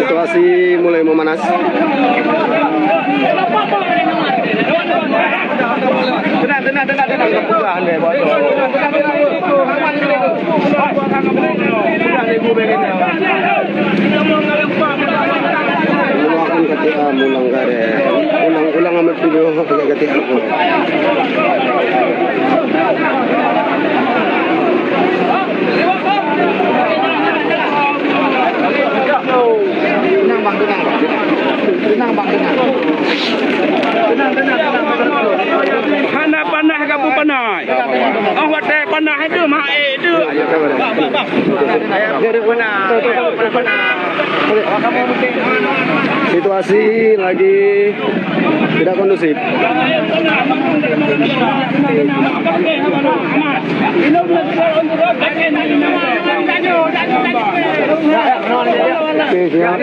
Situasi mulai memanas. Ulang amat video kati aku. Tenang bang. Hana panah kabu panah. Awak teh panah itu mah itu. Situasi lagi tidak kondusif. Oke, siap.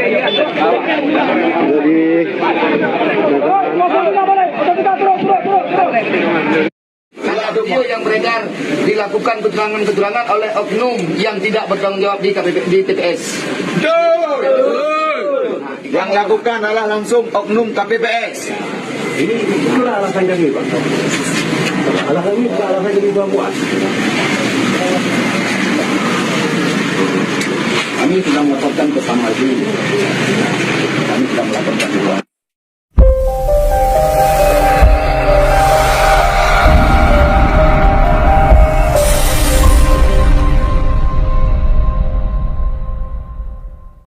Jadi ada video yang beredar dilakukan kecurangan oleh oknum yang tidak bertanggung jawab di TPS. Yang lakukan adalah langsung oknum KPPS. ini itulah alasan kami, Pak. Alasan ini bukan alasan kami buat. Kami sudah melaporkan ke Samadi. Kami sudah melaporkan juga.